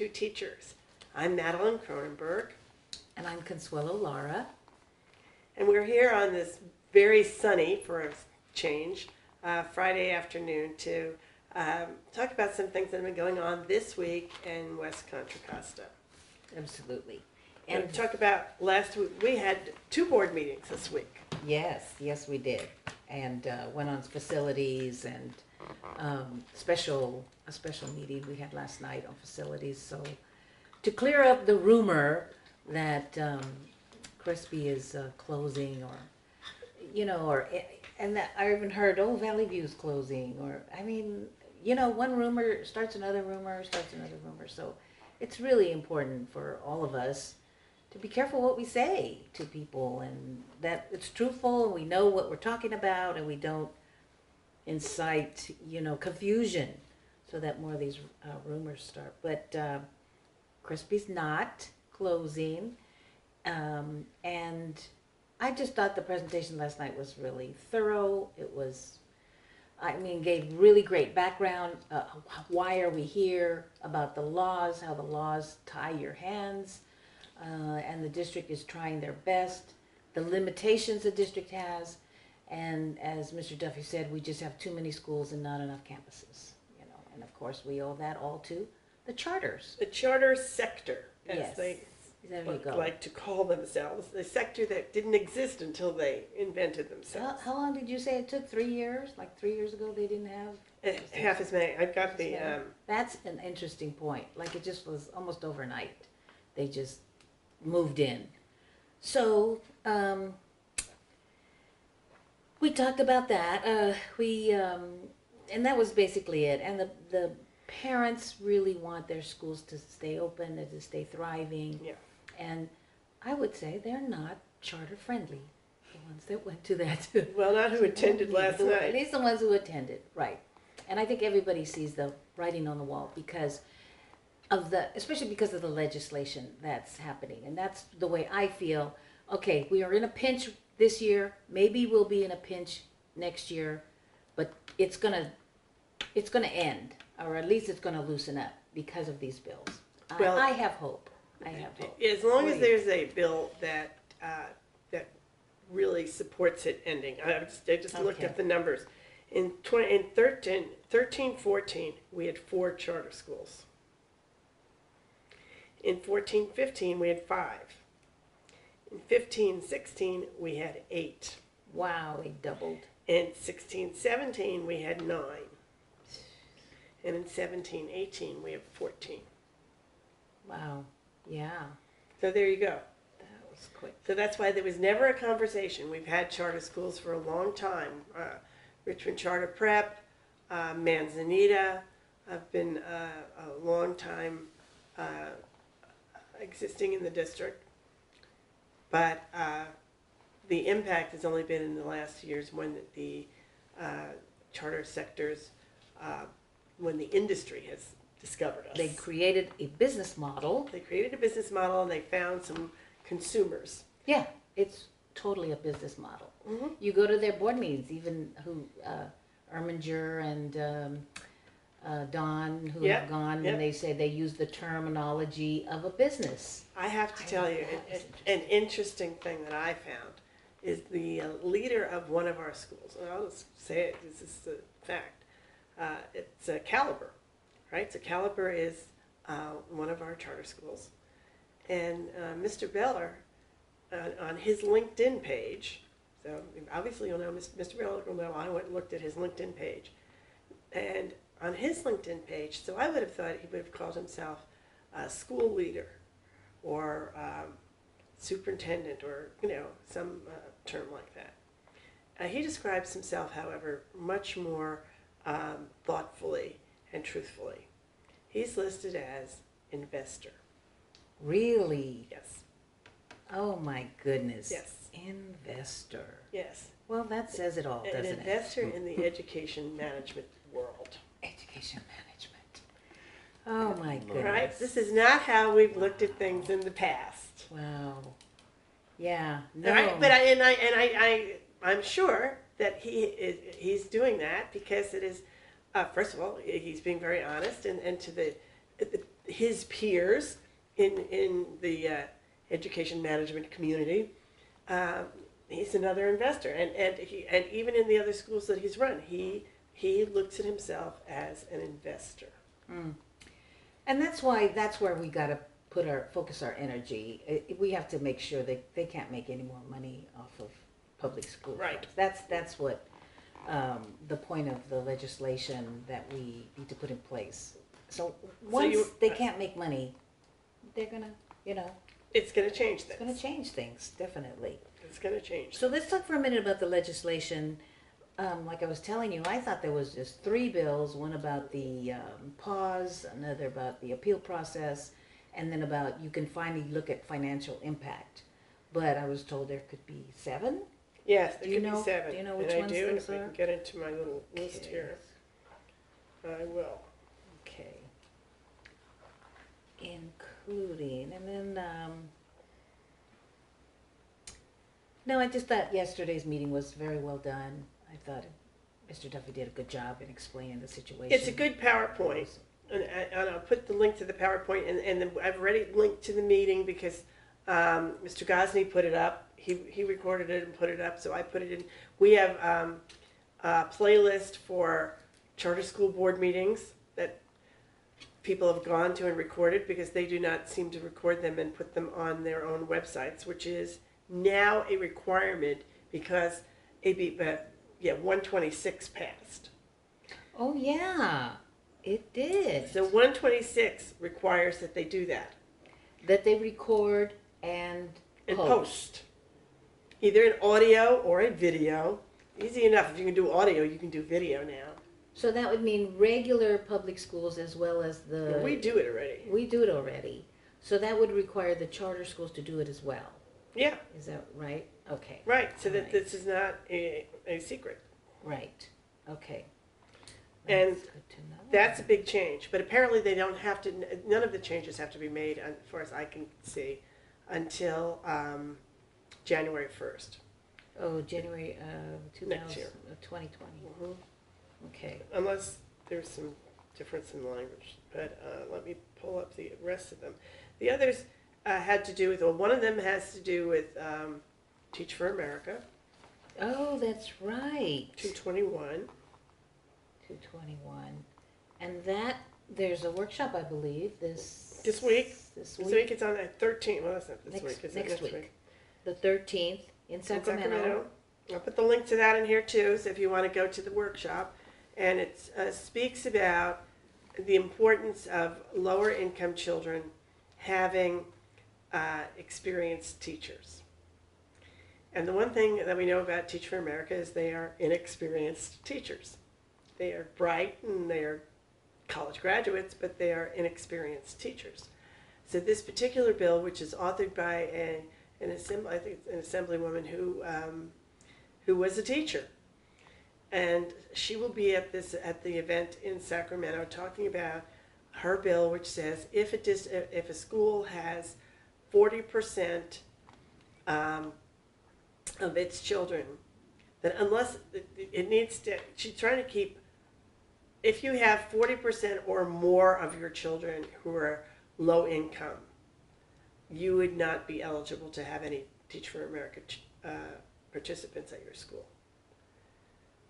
Two Teachers. I'm Madeline Kronenberg. And I'm Consuelo Lara. And we're here on this very sunny, for a change, Friday afternoon to talk about some things that have been going on this week in West Contra Costa. Absolutely. And talk about last week. We had 2 board meetings this week. Yes, we did. And went on facilities and a special meeting we had last night on facilities. So to clear up the rumor that Crispy is closing, and that I even heard, Valley View's closing, one rumor starts another rumor. So it's really important for all of us to be careful what we say to people, and that it's truthful, and we know what we're talking about, and we don't incite, confusion, so that more of these rumors start. But Crispy's not closing, and I just thought the presentation last night was really thorough. It was, gave really great background. Why are we here? About the laws, how the laws tie your hands. And the district is trying their best. The limitations the district has. And as Mr. Duffy said, we just have too many schools and not enough campuses. And of course we owe that all to the charters. The charter sector, as yes. they go. like to call themselves. The sector that didn't exist until they invented themselves. How long did you say it took? 3 years? Like 3 years ago they didn't have? Half as many. I've got the... That's an interesting point. Like it just was almost overnight. They just moved in. So we talked about that. And that was basically it. And the parents really want their schools to stay open and to stay thriving. Yeah. And I would say they're not charter friendly. The ones that went to that. Well, not who attended last night. At least the ones who attended, right. And I think everybody sees the writing on the wall because especially because of the legislation that's happening. And that's the way I feel. Okay, we are in a pinch this year. Maybe we'll be in a pinch next year, but it's gonna end, or at least it's gonna loosen up because of these bills. Well, I have hope. I have hope. As long as there's a bill that really supports it ending. I just looked at the numbers. In 13-14, we had 4 charter schools. In 14-15, we had 5. In 15-16, we had 8. Wow, they doubled. In 16-17, we had 9. And in 17-18, we have 14. Wow, yeah. So there you go. That was quick. So that's why there was never a conversation. We've had charter schools for a long time. Richmond Charter Prep, Manzanita have been a long time existing in the district, but the impact has only been in the last years when the charter sectors, when the industry has discovered us. They created a business model. They created a business model and they found some consumers. Yeah, it's totally a business model. Mm-hmm. You go to their board meetings, even Erminger and Don, who have gone, and they say they use the terminology of a business. I have to tell you, an interesting thing that I found is the leader of one of our schools, and I'll just say it, this is the fact, it's Caliber, right? So Caliber is one of our charter schools. And Mr. Beller, on his LinkedIn page, so obviously you'll know, Mr. Beller will know, I went and looked at his LinkedIn page. And on his LinkedIn page, so I would have thought he would have called himself a school leader or superintendent or, some term like that. He describes himself, however, much more thoughtfully and truthfully. He's listed as investor. Really? Yes. Oh my goodness. Yes. Investor. Yes. Well, that says it all, doesn't it? An investor in the education management world. Education management. Oh my goodness. Right? This is not how we've looked at things in the past. Wow. Yeah. No. Right? But I'm sure that he's doing that because it is, first of all, he's being very honest, and to his peers in the education management community. He's another investor, and even in the other schools that he's run, he looks at himself as an investor. Mm. And that's where we got to focus our energy. We have to make sure that they can't make any more money off of public school. Right. That's what the point of the legislation that we need to put in place. So once they can't make money, they're gonna, it's going to change things. It's gonna change things, definitely. It's going to change. So let's talk for a minute about the legislation. Like I was telling you, I thought there was just 3 bills, one about the pause, another about the appeal process, and then about you can finally look at financial impact. But I was told there could be 7. Yes, there could be 7. Do you know which and ones I do, and those if we are? can get into my little list here, I will. Okay. Including, and then, no, I just thought yesterday's meeting was very well done. I thought Mr. Duffy did a good job in explaining the situation. It's a good PowerPoint, and I'll put the link to the PowerPoint, and I've already linked to the meeting because Mr. Gosney put it up. He recorded it and put it up, so I put it in. We have a playlist for charter school board meetings that people have gone to and recorded because they do not seem to record them and put them on their own websites, which is now a requirement because AB 126 passed. Oh yeah, it did. So 126 requires that they do that. That they record and post. Either an audio or a video. Easy enough. If you can do audio, you can do video now. So that would mean regular public schools as well as the... We do it already. We do it already. So that would require the charter schools to do it as well. Yeah. Is that right? Okay. Right. So that this is not a secret. Right. Okay. And That's good to know. that's a big change. But apparently they don't have to, none of the changes have to be made, as far as I can see, until January 1st. Oh, January Next year. 2020. Mm-hmm. Okay. Unless there's some difference in language. But let me pull up the rest of them. The others had to do with, one of them has to do with Teach for America. Oh, that's right. 221. 221. And that, there's a workshop, I believe, this week. This This week. week it's on the 13th. Well, that's not this week. It's Next next week. week. The 13th in Sacramento. I'll put the link to that in here too, so if you want to go to the workshop. And it speaks about the importance of lower income children having experienced teachers. And the one thing that we know about Teach for America is they are inexperienced teachers. They are bright and they are college graduates, but they are inexperienced teachers. So this particular bill, which is authored by an assemblywoman who was a teacher, and she will be at the event in Sacramento talking about her bill, which says if a school has 40% of its children, that unless it needs to, she's trying to keep, if you have 40% or more of your children who are low income, you would not be eligible to have any Teach for America participants at your school.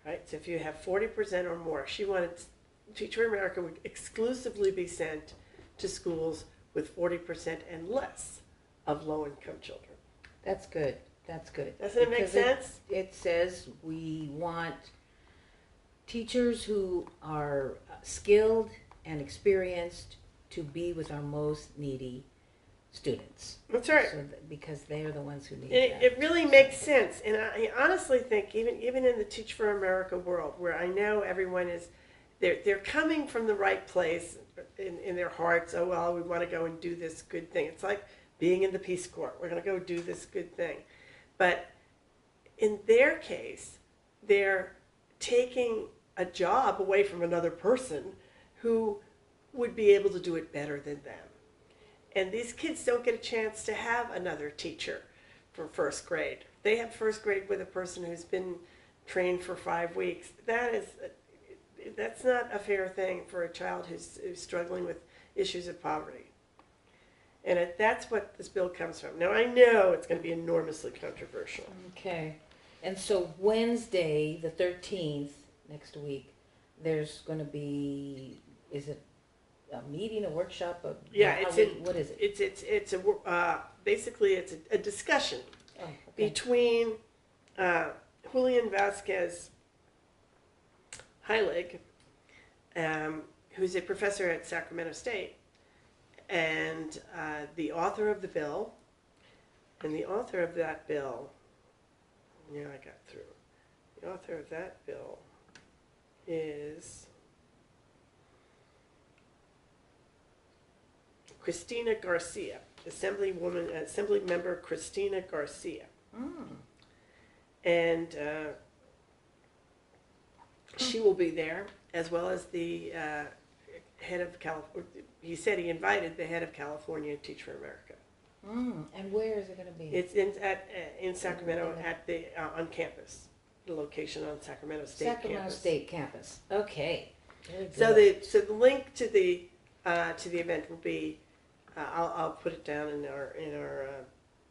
Right? So if you have 40% or more, she wanted Teach for America would exclusively be sent to schools with 40% and less of low income children. That's good. That's good. Doesn't it make sense? It says we want teachers who are skilled and experienced to be with our most needy students. That's right. So because they are the ones who need And it really makes sense. And I honestly think even in the Teach for America world, where I know everyone is, they're coming from the right place in their hearts. Oh, well, we want to go and do this good thing. It's like being in the Peace Corps. We're going to go do this good thing. But in their case, they're taking a job away from another person who would be able to do it better than them. And these kids don't get a chance to have another teacher for first grade. They have first grade with a person who's been trained for 5 weeks. That's not a fair thing for a child who's struggling with issues of poverty. And that's what this bill comes from. Now, I know it's going to be enormously controversial. Okay. And so Wednesday, the 13th, next week, there's going to be, is it a meeting, a workshop? Yeah, what is it? It's basically it's a discussion Oh, okay. between Julian Vasquez Heilig, who's a professor at Sacramento State, and the author of the bill. And the author of that bill, I got through. The author of that bill is Cristina Garcia, Assembly Member Cristina Garcia. Mm. And she will be there, as well as the head of California. He said he invited the head of California Teach for America. Mm. And where is it going to be? It's in Sacramento at the on campus, the location on Sacramento State campus. Sacramento State campus. Okay. Very good. So the link to the event will be. I'll put it down in our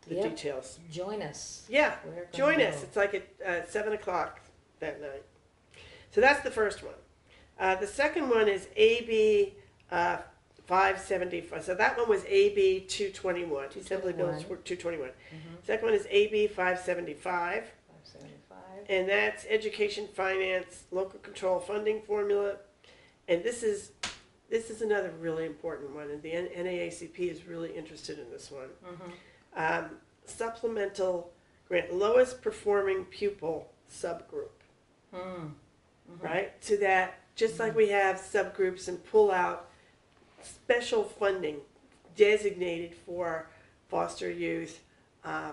Yep. details. Join us. Yeah, We're gonna join us. go. It's like at 7:00 that night. So that's the first one. The second one is AB 575. So that one was AB 221. Assembly Bill 221. Mm-hmm. Second one is AB 575. 575. And that's education finance, local control funding formula. And this is another really important one, and the NAACP is really interested in this one. Mm-hmm. Supplemental grant, lowest performing pupil subgroup, Mm-hmm. right? So that, just like we have subgroups and pull out special funding designated for foster youth,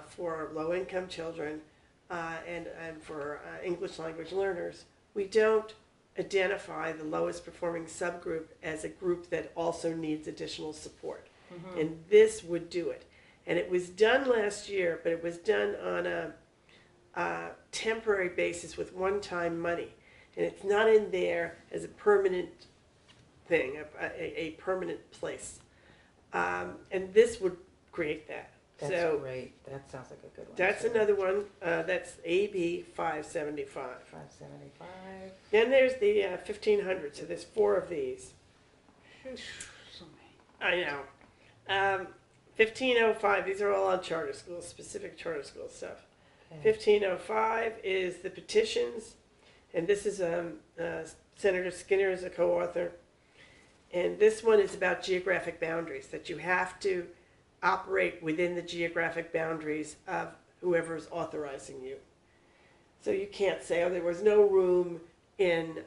for low-income children, and for English language learners, we don't identify the lowest performing subgroup as a group that also needs additional support. Mm-hmm. And this would do it. And it was done last year, but it was done on a temporary basis with one-time money. And it's not in there as a permanent thing, a permanent place. And this would create that. That's so great. That sounds like a good one. that's too. another one. That's AB 575. 575. Then there's the 1500. So there's 4 of these. So many. I know. 1505. These are all on charter schools, specific charter school stuff. Okay. 1505 is the petitions, and this is Senator Skinner is a co-author. And this one is about geographic boundaries, that you have to operate within the geographic boundaries of whoever is authorizing you. So you can't say, oh, there was no room in,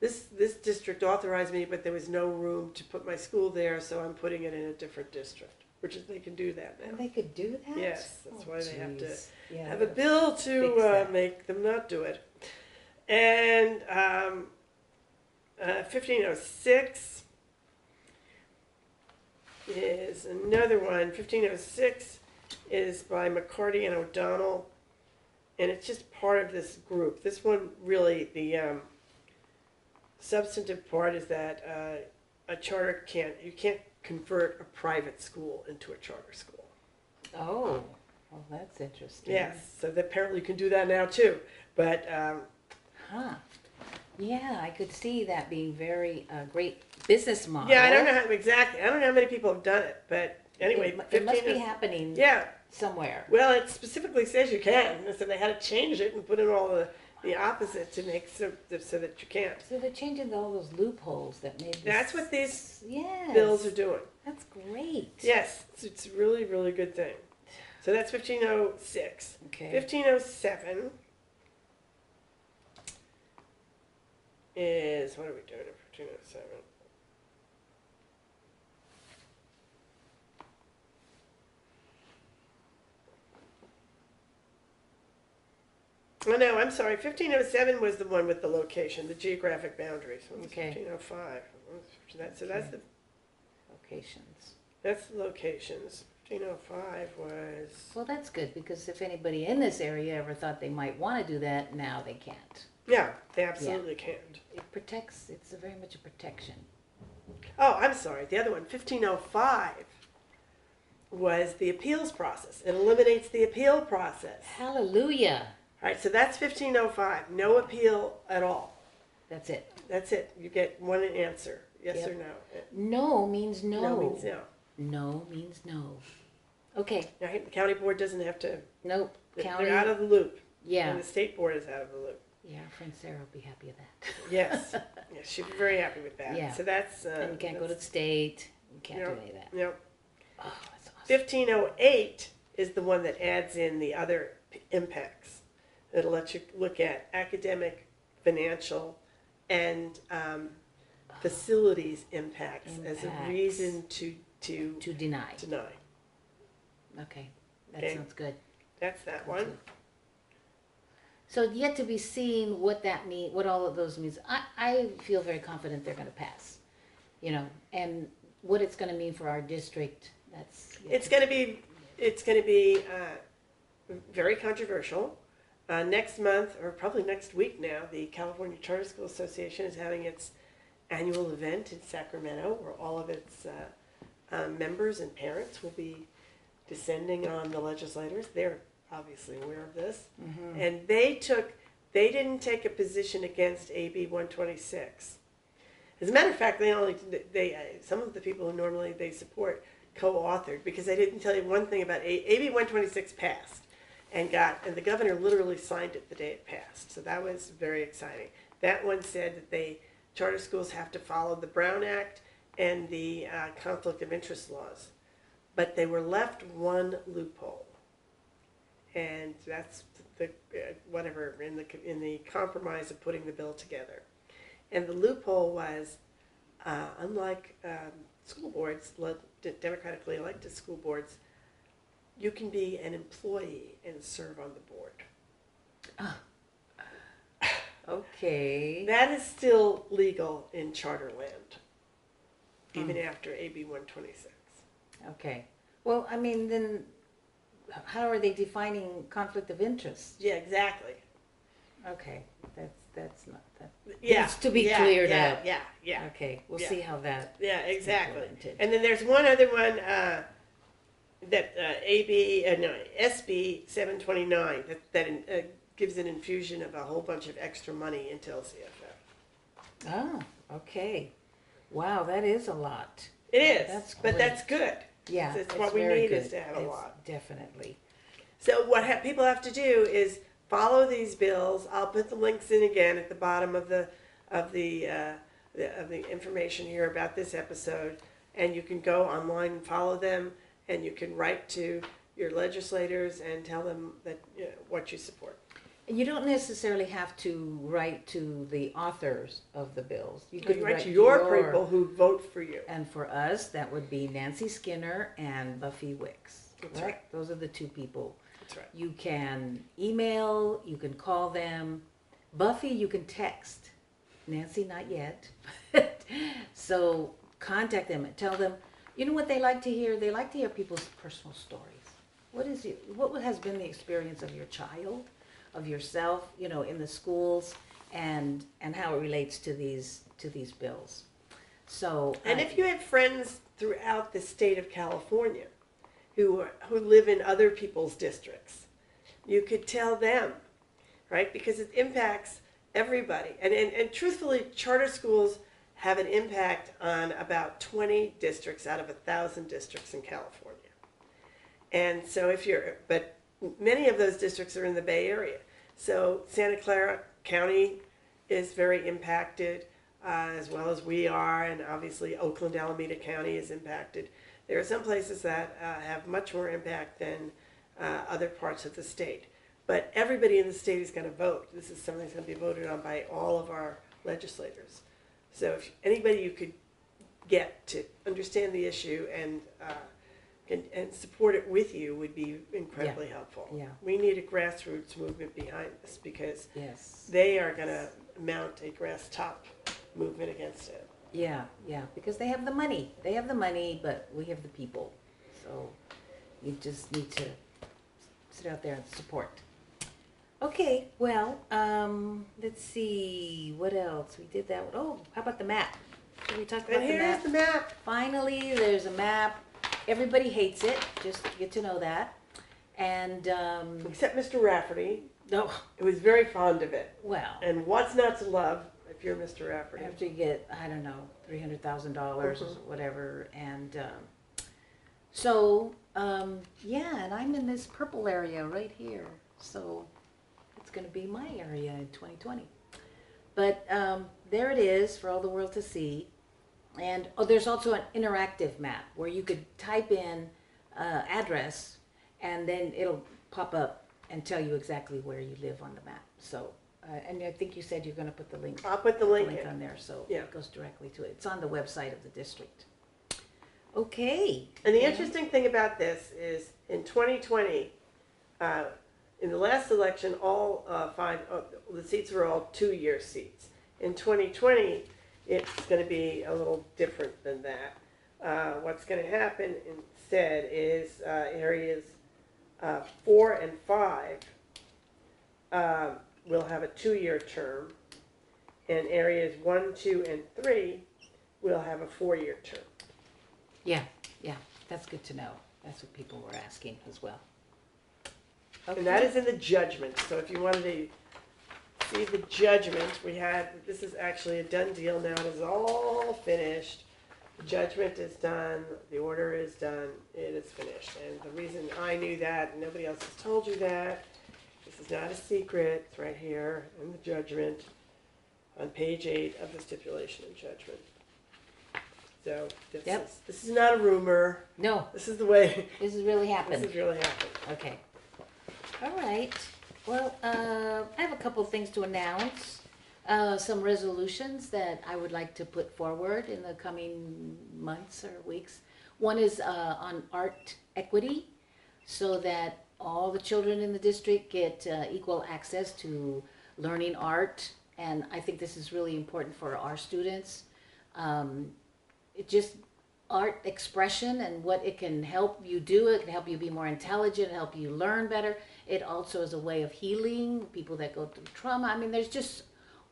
this district authorized me, but there was no room to put my school there, so I'm putting it in a different district, which is, they can do that now. And they could do that? Yes, that's why they have to geez. Yeah, have a they're- bill fix to that. make them not do it. And 1506 is another one. 1506 is by McCarty and O'Donnell, and it's just part of this group. This one really, the substantive part is that a charter you can't convert a private school into a charter school. Oh, well, that's interesting. Yes, so apparently you can do that now too. But Huh. Yeah, I could see that being very great business model. yeah, I don't know how exactly. I don't know how many people have done it, but anyway, It must 15 be happening Yeah, somewhere. well, it specifically says you can, so they had to change it and put in all the opposite to make so that you can't. So they're changing all those loopholes that made this. That's what these Yes. bills are doing. That's great. Yes, it's a really, really good thing. So that's 1506. Okay. 1507 is, what are we doing in 1507? Oh, no, I'm sorry. 1507 was the one with the location, the geographic boundaries. What was Okay. 1505? So Okay. Locations. that's the locations. 1505 was, Well, that's good because if anybody in this area ever thought they might want to do that, now they can't. yeah, they absolutely can't. It protects. It's very much a protection. Oh, I'm sorry, the other one, 1505, was the appeals process. It eliminates the appeal process. Hallelujah. All right, so that's 1505, no appeal at all. That's it. That's it. You get one answer, yes Yep. or no. No means no. No means no. No means no. Okay. Now, the county board doesn't have to, Nope. County. they're out of the loop. Yeah. And the state board is out of the loop. Yeah, our friend Sarah will be happy with that. Yes, yes, she'd be very happy with that. Yeah. So that's. And you can't go to the state. You can't do any of that. Yep. Oh, that's awesome. 1508 is the one that adds in the other impacts. It'll let you look at academic, financial, and facilities impacts as a reason to deny. deny. Okay. That Okay. sounds good. That's that That's one. good. So yet to be seen what that mean, what all of those means. I feel very confident they're going to pass, you know, and what it's going to mean for our district. That's It's going to be very controversial. Next month, or probably next week now, the California Charter School Association is having its annual event in Sacramento, where all of its members and parents will be descending on the legislators. They're obviously aware of this, and they didn't take a position against AB 126. As a matter of fact, some of the people who normally they support co-authored, because they didn't tell you one thing about AB 126 passed and the governor literally signed it the day it passed. So that was very exciting. That one said that charter schools have to follow the Brown Act and the conflict of interest laws, but they were left one loophole. And that's the whatever in the compromise of putting the bill together. And the loophole was, unlike school boards, democratically elected school boards, you can be an employee and serve on the board. okay. That is still legal in charter land, even after AB 126. Okay. Well, I mean, then how are they defining conflict of interest? Yeah, exactly. Okay, that's not that. Yeah, needs to be cleared up. Yeah. Okay, we'll see how that. Yeah, exactly. implemented. And then there's one other one that SB 729 that gives an infusion of a whole bunch of extra money into LCFF. Oh, okay. Wow, that is a lot. It is, That's but great. that's good. Yeah, It's it's what we very need good. is to have a It's lot. Definitely. So what people have to do is follow these bills. I'll put the links in again at the bottom of the information here about this episode, and you can go online and follow them, and you can write to your legislators and tell them that what you support. You don't necessarily have to write to the authors of the bills. You You write to your people who vote for you. And for us, that would be Nancy Skinner and Buffy Wicks. That's right. Those are the two people. That's right. You can email, you can call them. Buffy, you can text. Nancy, not yet. So contact them and tell them, you know what they like to hear? They like to hear people's personal stories. What has been the experience of your child, of yourself, in the schools, and how it relates to these bills. So And if you have friends throughout the state of California who live in other people's districts, you could tell them, right? Because it impacts everybody. And truthfully, charter schools have an impact on about 20 districts out of 1,000 districts in California. And so but many of those districts are in the Bay Area. So Santa Clara County is very impacted, as well as we are, and obviously Oakland, Alameda County is impacted. There are some places that have much more impact than other parts of the state. But everybody in the state is going to vote. This is something that's going to be voted on by all of our legislators. So if anybody you could get to understand the issue and support it with you would be incredibly helpful. Yeah. We need a grassroots movement behind this because yes. they are going to mount a grass top movement against it. Yeah, because they have the money. They have the money, but we have the people. So you just need to sit out there and support. Okay, well, let's see, what else? We did that. Oh, how about the map? Should we talk And about the here's map? the map. Finally, there's a map. Everybody hates it. Just get to know that. And Except Mr. Rafferty, no, who was very fond of it. well, And what's not to love if you're Mr. Rafferty? after you get, I don't know, $300,000 or Mhm. whatever, and so yeah, and I'm in this purple area right here, so it's going to be my area in 2020. But there it is for all the world to see. And there's also an interactive map where you could type in address, and then it'll pop up and tell you exactly where you live on the map. So, and I think you said you're going to put the link. I'll put the link in. on there, so Yeah. it goes directly to it. It's on the website of the district. Okay. And the Yeah. interesting thing about this is in 2020, in the last election, all the seats were all 2-year seats. In 2020, it's going to be a little different than that. What's going to happen instead is areas 4 and 5 will have a 2-year term, and areas 1, 2, and 3 will have a 4-year term. Yeah, that's good to know. That's what people were asking as well. Okay. And that is in the judgment. So if you wanted to see the judgment, this is actually a done deal now. It is all finished. The judgment is done. The order is done. It is finished. And the reason I knew that, and nobody else has told you that, this is not a secret. It's right here in the judgment on page 8 of the stipulation and judgment. So this is not a rumor. No, This is the way this has really this happened. has really happened. Okay. All right. Well, I have a couple of things to announce. Some resolutions that I would like to put forward in the coming months or weeks. One is on art equity, so that all the children in the district get equal access to learning art. And I think this is really important for our students. It just art expression and what it can help you do. It can help you be more intelligent, help you learn better. It also is a way of healing people that go through trauma. I mean, there's just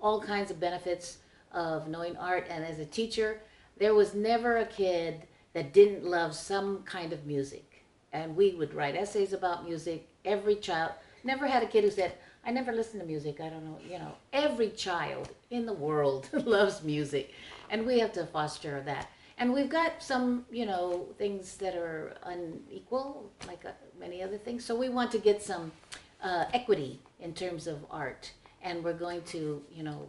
all kinds of benefits of knowing art. And as a teacher, there was never a kid that didn't love some kind of music. And we would write essays about music. Every child, never had a kid who said, I never listen to music, I don't know, you know. Every child in the world loves music. And we have to foster that. And we've got some, you know, things that are unequal, like many other things. So we want to get some equity in terms of art. And we're going to, you know,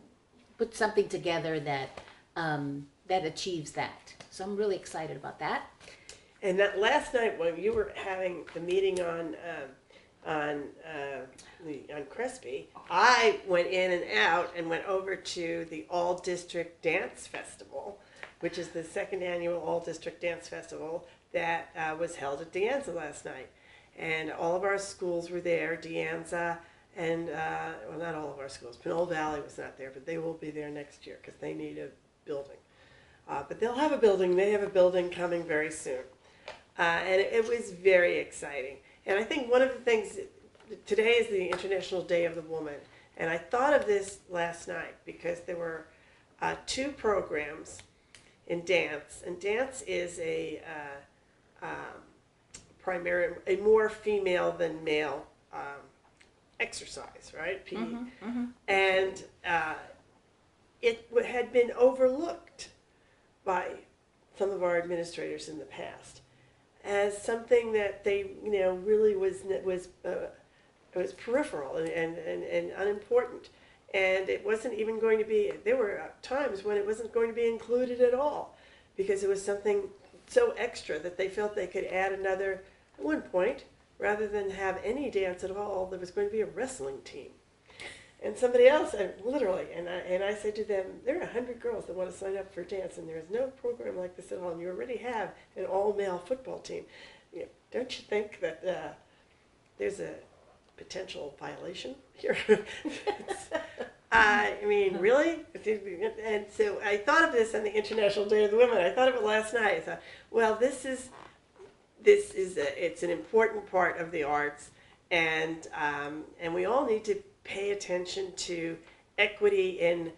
put something together that that achieves that. So I'm really excited about that. And that last night when you were having the meeting on Crespi, I went in and out and went over to the All District Dance Festival, which is the second annual All District Dance Festival that was held at De Anza last night. And all of our schools were there, De Anza, and, well, not all of our schools. Pinole Valley was not there, but they will be there next year because they need a building. But they'll have a building. They have a building coming very soon. And it was very exciting. And I think one of the things, today is the International Day of the Woman. And I thought of this last night because there were 2 programs in dance. And dance is a more female than male exercise, right? PE. And it had been overlooked by some of our administrators in the past as something that they, you know, really was peripheral and unimportant. And it wasn't even going to be, there were times when it wasn't going to be included at all because it was something so extra that they felt they could add another, at one point, rather than have any dance at all, there was going to be a wrestling team. And somebody else, literally, and I said to them, there are 100 girls that want to sign up for dance, and there is no program like this at all, and you already have an all-male football team. You know, don't you think that there's a potential violation here? I mean, really? And so I thought of this on the International Day of the Women. I thought of it last night. I thought, well, it's an important part of the arts, and we all need to pay attention to equity in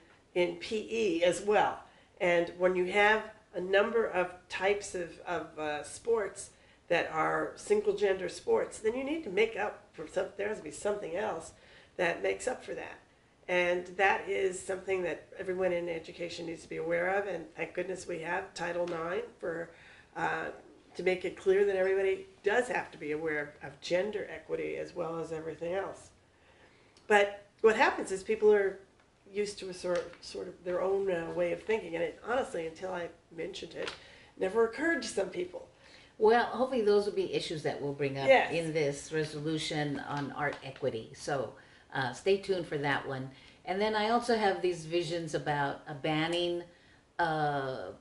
PE as well. And when you have a number of types of sports that are single gender sports, then you need to make up for something. There has to be something else that makes up for that. And that is something that everyone in education needs to be aware of. And thank goodness we have Title IX for to make it clear that everybody does have to be aware of gender equity as well as everything else. But what happens is people are used to a sort of their own way of thinking, and it honestly, until I mentioned it, never occurred to some people. Well, hopefully those will be issues that we'll bring up Yes. in this resolution on art equity. So stay tuned for that one. And then I also have these visions about banning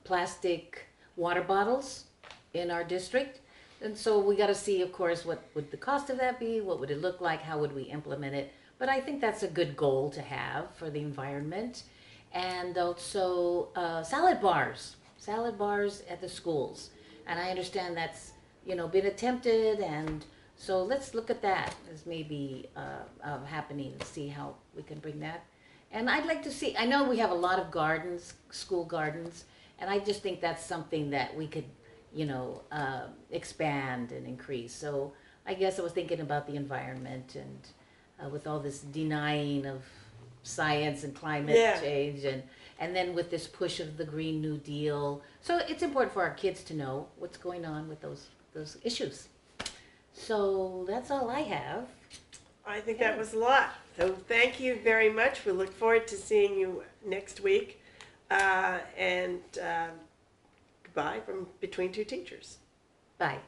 plastic water bottles in our district. And so we got to see, of course, what would the cost of that be? What would it look like? How would we implement it? But I think that's a good goal to have for the environment. And also salad bars at the schools. And I understand that's, been attempted, and so let's look at that as maybe happening and see how we can bring that. And I'd like to see, I know we have a lot of gardens, school gardens, and I just think that's something that we could, expand and increase. So I guess I was thinking about the environment and with all this denying of science and climate change, and then with this push of the Green New Deal. So it's important for our kids to know what's going on with those issues. So that's all I have. I think that was a lot. So thank you very much. We look forward to seeing you next week. And goodbye from Between Two Teachers. Bye.